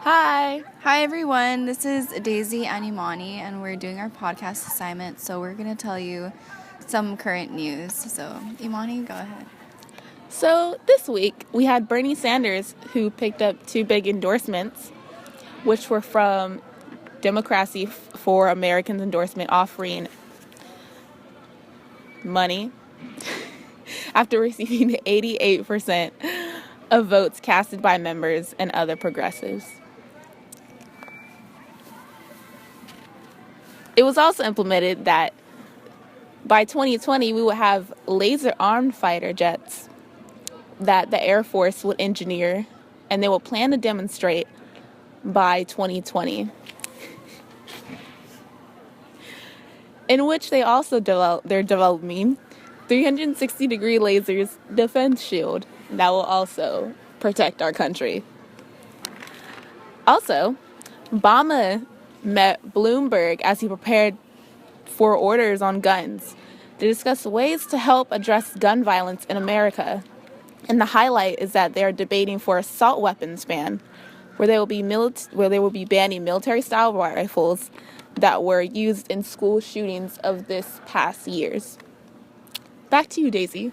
Hi. Hi everyone, this is Daisy and Imani, and we're doing our podcast assignment, so we're going to tell you some current news. So, Imani, go ahead. So this week we had Bernie Sanders, who picked up two big endorsements, which were from Democracy for Americans endorsement, offering money after receiving 88% of votes casted by members and other progressives. It was also implemented that by 2020 we would have laser-armed fighter jets that the Air Force would engineer, and they will plan to demonstrate by 2020, in which they're developing 360-degree lasers defense shield that will also protect our country. Also, Obama met Bloomberg as he prepared for orders on guns to discuss ways to help address gun violence in America. And the highlight is that they are debating for assault weapons ban, where they will be banning military-style rifles that were used in school shootings of this past years. Back to you, Daisy.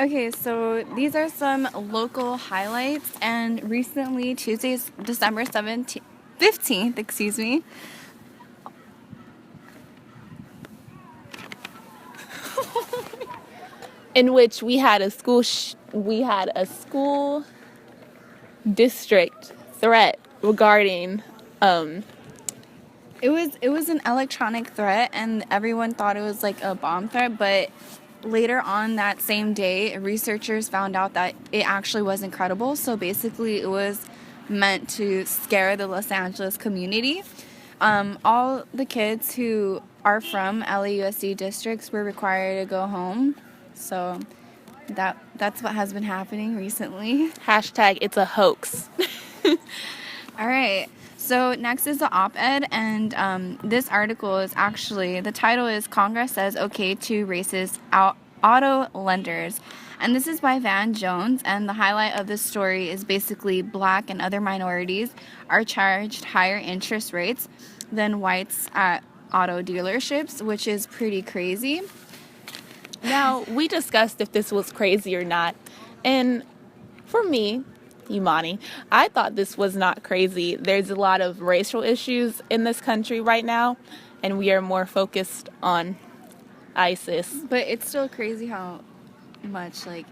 Okay, so these are some local highlights, and recently, Tuesday, December 15th, in which we had a school district threat regarding It was an electronic threat, and everyone thought it was like a bomb threat, but later on that same day, researchers found out that it actually wasn't credible. So basically, it was meant to scare the Los Angeles community. All the kids who are from LAUSD districts were required to go home. So that's what has been happening recently. hashtag it's a hoax. All right. So next is the op-ed, and this article is actually, the title is Congress Says Okay to Racist Auto Lenders. And this is by Van Jones, and the highlight of this story is basically black and other minorities are charged higher interest rates than whites at auto dealerships, which is pretty crazy. Now, we discussed if this was crazy or not, and for me, Imani, I thought this was not crazy. There's a lot of racial issues in this country right now, and we are more focused on ISIS. But it's still crazy how much, like,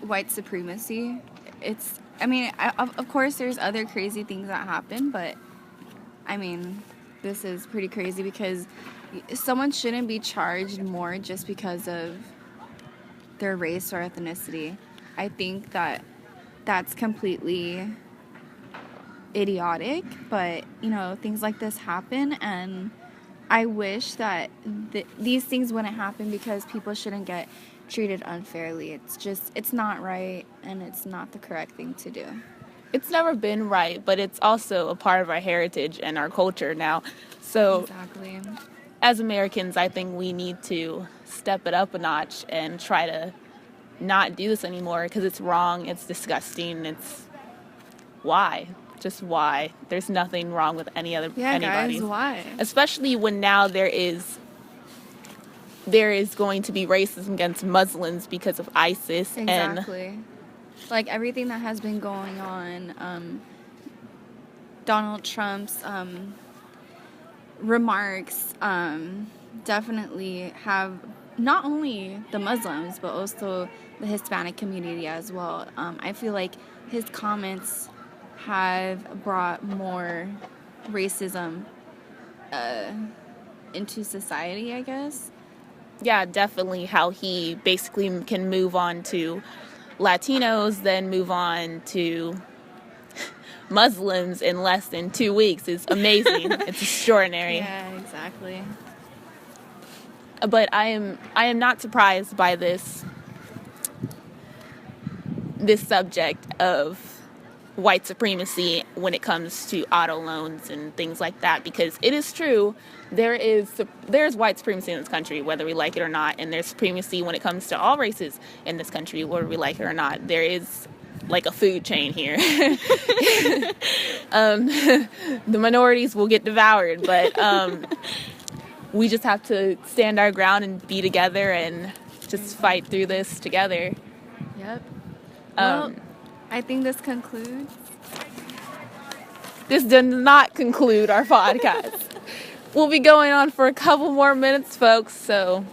white supremacy, of course there's other crazy things that happen, but, this is pretty crazy because someone shouldn't be charged more just because of their race or ethnicity. I think that's completely idiotic, but, things like this happen, and I wish that these things wouldn't happen because people shouldn't get treated unfairly. It's not right, and it's not the correct thing to do. It's never been right, but it's also a part of our heritage and our culture now. So, exactly. As Americans, I think we need to step it up a notch and try to not do this anymore because it's wrong, it's disgusting, it's why? Just why? There's nothing wrong with anybody. Guys, why? Especially when now there is going to be racism against Muslims because of ISIS. Exactly. Like everything that has been going on, Donald Trump's remarks definitely have not only the Muslims, but also the Hispanic community as well. I feel like his comments have brought more racism into society, I guess. Yeah, definitely how he basically can move on to Latinos, then move on to Muslims in less than 2 weeks is amazing. It's extraordinary. Yeah, exactly. But I am not surprised by this subject of white supremacy when it comes to auto loans and things like that, because it is true there's white supremacy in this country whether we like it or not, and there's supremacy when it comes to all races in this country whether we like it or not. There is like a food chain here. The minorities will get devoured, but we just have to stand our ground and be together and just fight through this together. Yep. Well, I think this concludes. This does not conclude our podcast. We'll be going on for a couple more minutes, folks, so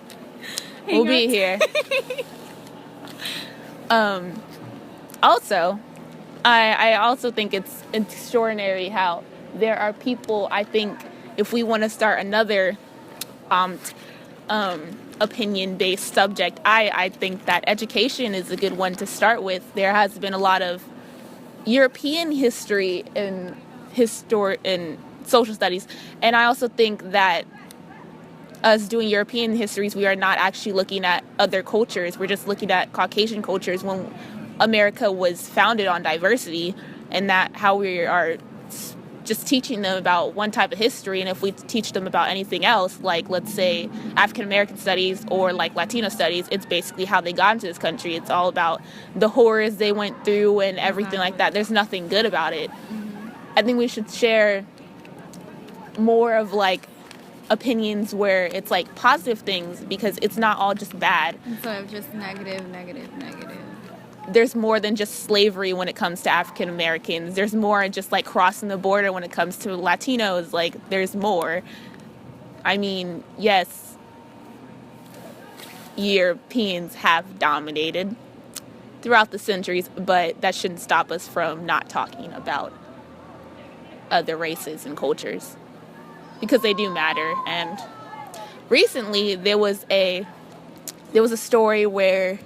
we'll be here. Also, I also think it's extraordinary how there are people, I think, if we want to start another opinion-based subject, I think that education is a good one to start with. There has been a lot of European history in social studies, and I also think that us doing European histories, we are not actually looking at other cultures. We're just looking at Caucasian cultures when America was founded on diversity, and that how we are just teaching them about one type of history. And if we teach them about anything else, like let's say African American studies or like Latino studies, it's basically how they got into this country. It's all about the horrors they went through and everything like that. There's nothing good about it. I think we should share more of like opinions where it's like positive things, because it's not all just bad. Instead of just negative. There's more than just slavery when it comes to African Americans. There's more just like crossing the border when it comes to Latinos. Like there's more. I mean, yes, Europeans have dominated throughout the centuries, but that shouldn't stop us from not talking about other races and cultures, because they do matter. And recently there was a story where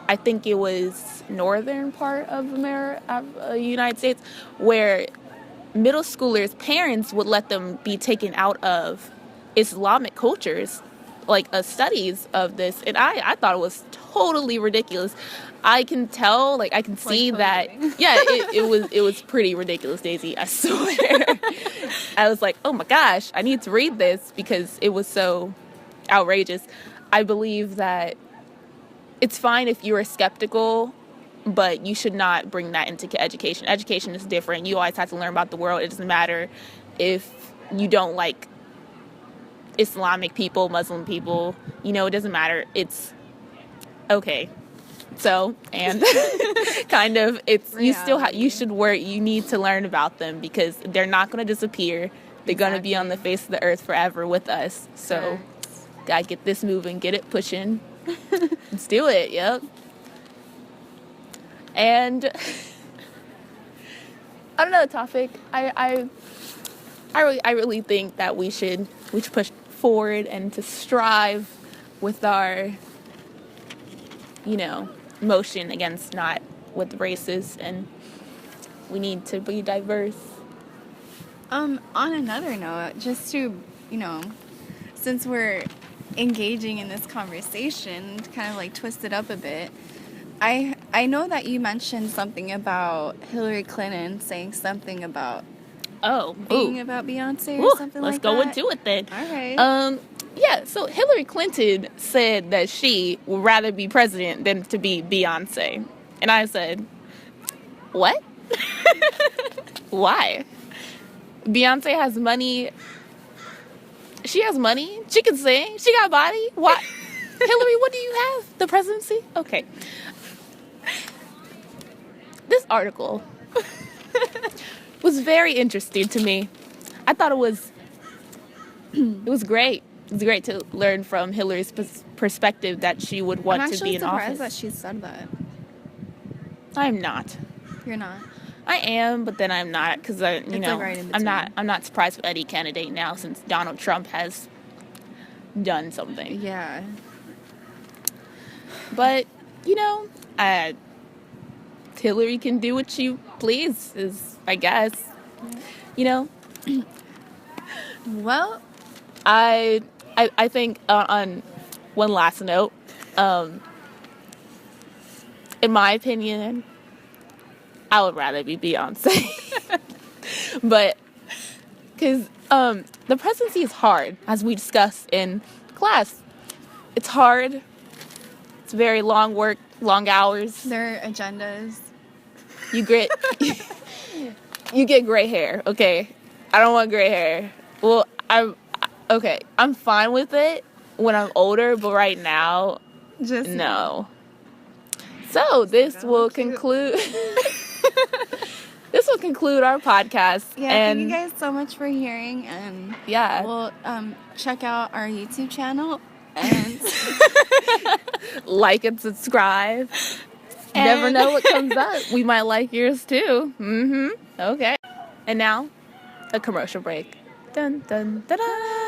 I think it was northern part of United States, where middle schoolers' parents would let them be taken out of Islamic cultures, like studies of this, and I thought it was totally ridiculous. I can tell, like I can see that, yeah, it was pretty ridiculous, Daisy. I swear. I was like, oh my gosh, I need to read this because it was so outrageous. I believe that it's fine if you are skeptical, but you should not bring that into education. Education is different. You always have to learn about the world. It doesn't matter if you don't like Islamic people, Muslim people, it doesn't matter. It's okay. So, and kind of, you should work, you need to learn about them because they're not going to disappear. They're going to be on the face of the earth forever with us. So, gotta get this moving, get it pushing. Let's do it. Yep. And another topic, I really think that we should push forward and to strive with our, motion against not with races, and we need to be diverse. On another note, just to, since we're engaging in this conversation, to kind of like twist it up a bit, I know that you mentioned something about Hillary Clinton saying something about being about Beyonce or something like that. Let's go into it then. All right. Yeah, so Hillary Clinton said that she would rather be president than to be Beyonce. And I said, what? Why? Beyonce has money. She has money. She can sing. She got a body. What? Hillary, what do you have? The presidency? Okay. This article was very interesting to me. I thought it was great. It was great to learn from Hillary's perspective that she would want to be in office. I'm actually surprised that she said that. I'm not. You're not? I am, but then I'm not, because right in between. I'm not surprised with any candidate now since Donald Trump has done something. Yeah. But Hillary can do what she pleases, I guess. Well, I think on one last note, in my opinion, I would rather be Beyonce. But because the presidency is hard, as we discussed in class. It's hard. It's very long work, long hours. Their agendas. You get gray hair, okay? I don't want gray hair. Well, I'm fine with it when I'm older, but right now, Just no. So this will conclude. This will conclude our podcast. Yeah, and thank you guys so much for hearing, and yeah, we'll check out our YouTube channel and like and subscribe. Never know what comes up. We might like yours too. Okay. And now, a commercial break. Dun dun da da.